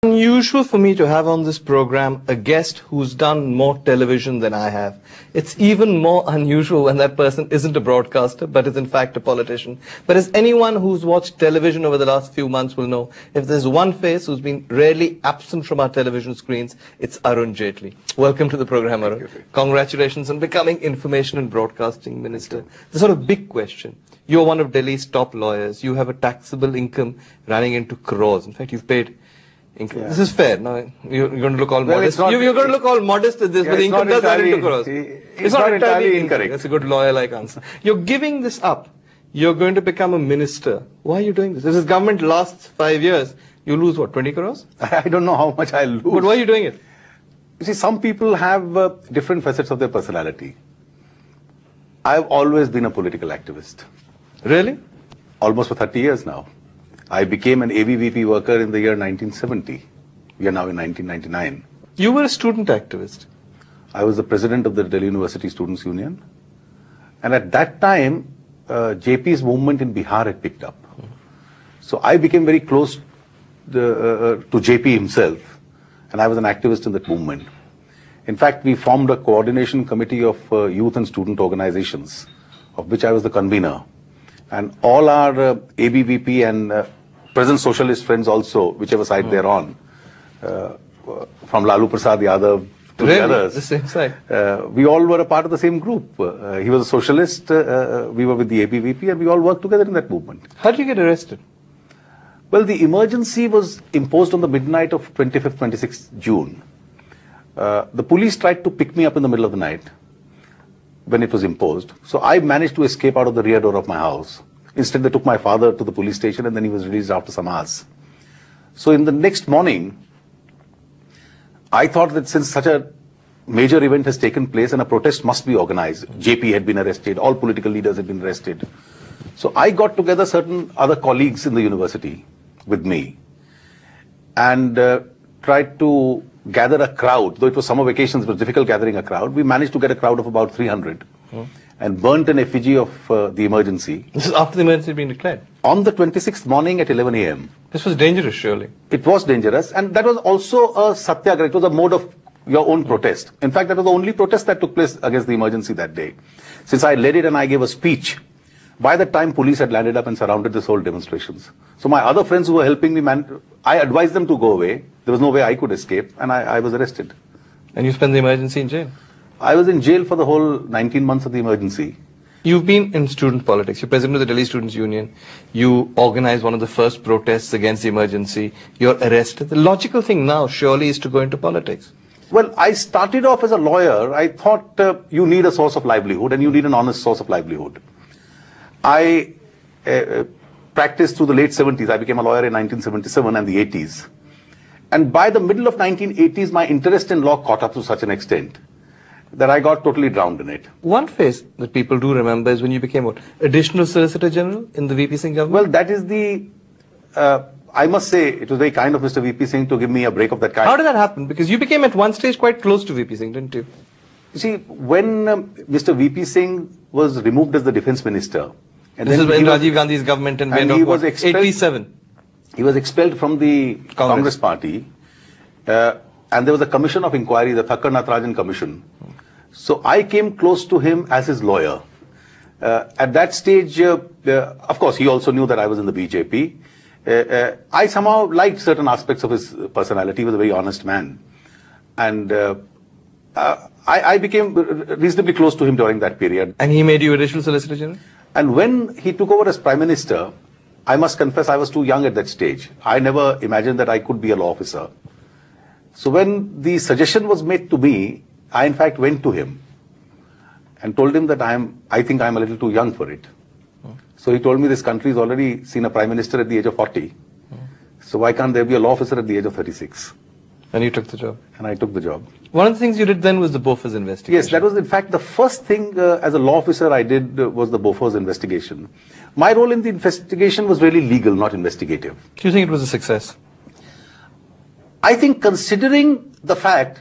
Unusual for me to have on this program a guest who's done more television than I have. It's even more unusual when that person isn't a broadcaster, but is in fact a politician. But as anyone who's watched television over the last few months will know, if there's one face who's been rarely absent from our television screens, it's Arun Jaitly. Welcome to the program, Arun. Congratulations on becoming Information and Broadcasting Minister. The sort of big question. You're one of Delhi's top lawyers. You have a taxable income running into crores. In fact, you've paid income. Yeah. This is fair. No, you're going to look all modest. You're going to look all modest at this, but the income does run into crores. It's not entirely incorrect. That's a good lawyer-like answer. You're giving this up. You're going to become a minister. Why are you doing this? If this government lasts 5 years, you lose what, 20 crores? I don't know how much I'll lose. But why are you doing it? You see, some people have different facets of their personality. I've always been a political activist. Really? Almost for 30 years now. I became an ABVP worker in the year 1970. We are now in 1999. You were a student activist. I was the president of the Delhi University Students' Union. And at that time, JP's movement in Bihar had picked up. So I became very close to JP himself. And I was an activist in that movement. In fact, we formed a coordination committee of youth and student organizations, of which I was the convener. And all our ABVP and present socialist friends also, whichever side they're on, from Lalu Prasad Yadav to the others, the same side. We all were a part of the same group. He was a socialist, we were with the ABVP, and we all worked together in that movement. How did you get arrested? Well, the emergency was imposed on the midnight of 25th, 26th June. The police tried to pick me up in the middle of the night when it was imposed. So I managed to escape out of the rear door of my house. Instead, they took my father to the police station and then he was released after some hours. So in the next morning, I thought that since such a major event has taken place and a protest must be organized, JP had been arrested, all political leaders had been arrested. So I got together certain other colleagues in the university with me and tried to gather a crowd. Though it was summer vacations, it was difficult gathering a crowd. We managed to get a crowd of about 300. And burnt an effigy of the emergency. This is after the emergency had been declared? On the 26th morning at 11 a.m. This was dangerous, surely? It was dangerous, and that was also a satyagraha. It was a mode of your own protest. In fact, that was the only protest that took place against the emergency that day. Since I led it and I gave a speech, by the time police had landed up and surrounded this whole demonstrations. So my other friends who were helping me, I advised them to go away. There was no way I could escape, and I was arrested. And you spent the emergency in jail? I was in jail for the whole 19 months of the emergency. You've been in student politics. You're president of the Delhi Students' Union. You organized one of the first protests against the emergency. You're arrested. The logical thing now surely is to go into politics. Well, I started off as a lawyer. I thought you need a source of livelihood and you need an honest source of livelihood. I practiced through the late 70s. I became a lawyer in 1977 and the 80s. And by the middle of 1980s, my interest in law caught up to such an extent that I got totally drowned in it. One phase that people do remember is when you became what? Additional Solicitor General in the VP Singh government? Well, that is the, I must say, it was very kind of Mr. VP Singh to give me a break of that kind. How did that happen? Because you became at one stage quite close to VP Singh, didn't you? You see, when Mr. VP Singh was removed as the defense minister, and this is when Rajiv Gandhi's government and he was expelled, 87. He was expelled from the Congress party, and there was a commission of inquiry, the Thakkar Natarajan Commission. So I came close to him as his lawyer. At that stage, of course, he also knew that I was in the BJP. I somehow liked certain aspects of his personality. He was a very honest man. And I became reasonably close to him during that period. And he made you Additional Solicitor General? And when he took over as Prime Minister, I must confess I was too young at that stage. I never imagined that I could be a law officer. So when the suggestion was made to me, I in fact went to him and told him that I think I'm a little too young for it. So he told me this country has already seen a Prime Minister at the age of 40. So why can't there be a law officer at the age of 36? And you took the job? And I took the job. One of the things you did then was the Bofors investigation. Yes, that was in fact the first thing as a law officer I did was the Bofors investigation. My role in the investigation was really legal, not investigative. Do you think it was a success? I think considering the fact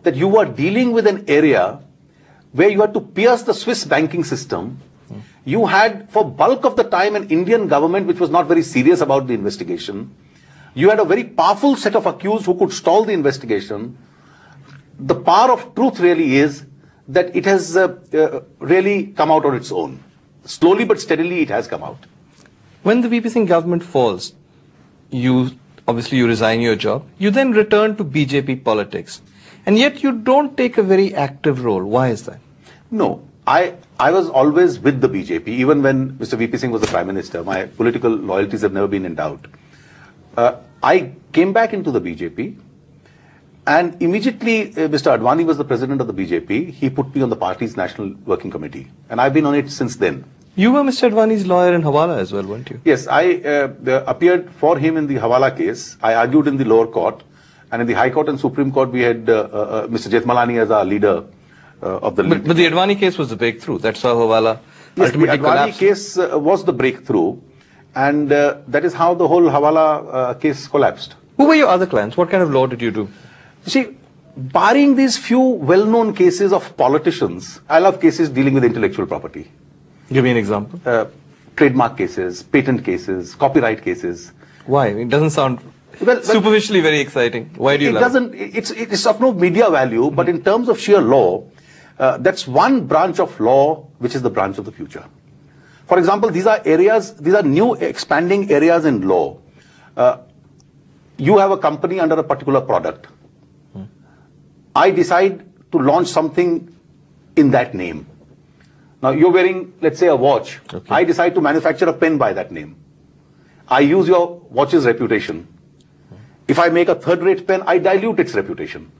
that you are dealing with an area where you had to pierce the Swiss banking system, you had for bulk of the time an Indian government which was not very serious about the investigation. You had a very powerful set of accused who could stall the investigation. The power of truth really is that it has really come out on its own. Slowly but steadily it has come out. When the VP Singh government falls, obviously you resign your job. You then return to BJP politics. And yet you don't take a very active role. Why is that? No. I was always with the BJP. Even when Mr. VP Singh was the Prime Minister, my political loyalties have never been in doubt. I came back into the BJP, and immediately Mr. Advani was the president of the BJP. He put me on the party's National Working Committee, and I've been on it since then. You were Mr. Advani's lawyer in Hawala as well, weren't you? Yes, I appeared for him in the Hawala case. I argued in the lower court, and in the High Court and Supreme Court we had Mr. Jethmalani as our leader of the But the Advani case was the breakthrough. That's how Hawala ultimately collapsed. The Advani case was the breakthrough, and that is how the whole Hawala case collapsed. Who were your other clients? What kind of law did you do? You see, barring these few well-known cases of politicians, I love cases dealing with intellectual property. Give me an example. Trademark cases, patent cases, copyright cases. Why? It doesn't sound superficially very exciting. Why do you love it? It's of no media value, but in terms of sheer law, that's one branch of law which is the branch of the future. For example, these are new expanding areas in law. You have a company under a particular product. I decide to launch something in that name. Now you're wearing, let's say, a watch. Okay. I decide to manufacture a pen by that name. I use your watch's reputation. If I make a third-rate pen, I dilute its reputation.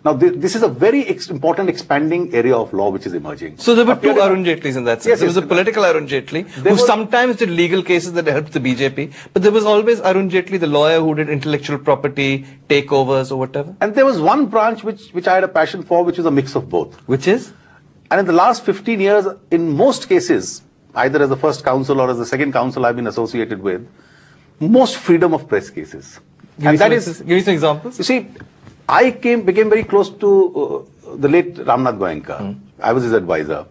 Now this is a very important expanding area of law which is emerging. So there were two Arun Jaitleys in that sense. Yes, there was a political Arun Jaitly who sometimes did legal cases that helped the BJP, but there was always Arun Jaitly, the lawyer who did intellectual property, takeovers or whatever. And there was one branch which I had a passion for, which was a mix of both. Which is? And in the last 15 years, in most cases, either as the first counsel or as the second counsel I've been associated with, most freedom of press cases. Give me some examples. You see, I became very close to the late Ramnath Goenka. I was his advisor.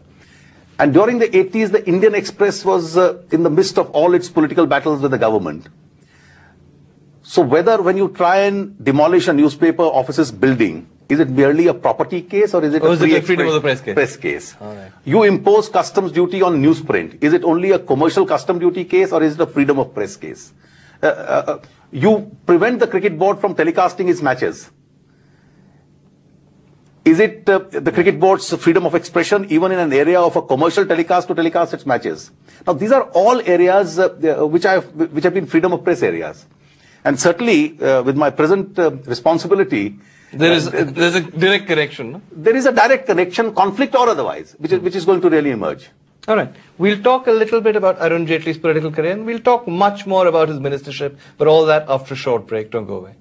And during the 80s, the Indian Express was in the midst of all its political battles with the government. So whether when you try and demolish a newspaper office's building, is it merely a property case or is it a freedom of the press case? Press case. Right. You impose customs duty on newsprint. Is it only a commercial custom duty case or is it a freedom of press case? You prevent the cricket board from telecasting its matches. Is it the cricket board's freedom of expression even in an area of a commercial telecast to telecast its matches? Now these are all areas which have been freedom of press areas. And certainly with my present responsibility, there's a direct connection. No? There is a direct connection, conflict or otherwise, which is going to really emerge. All right. We'll talk a little bit about Arun Jaitly's political career and we'll talk much more about his ministership, but all that after a short break. Don't go away.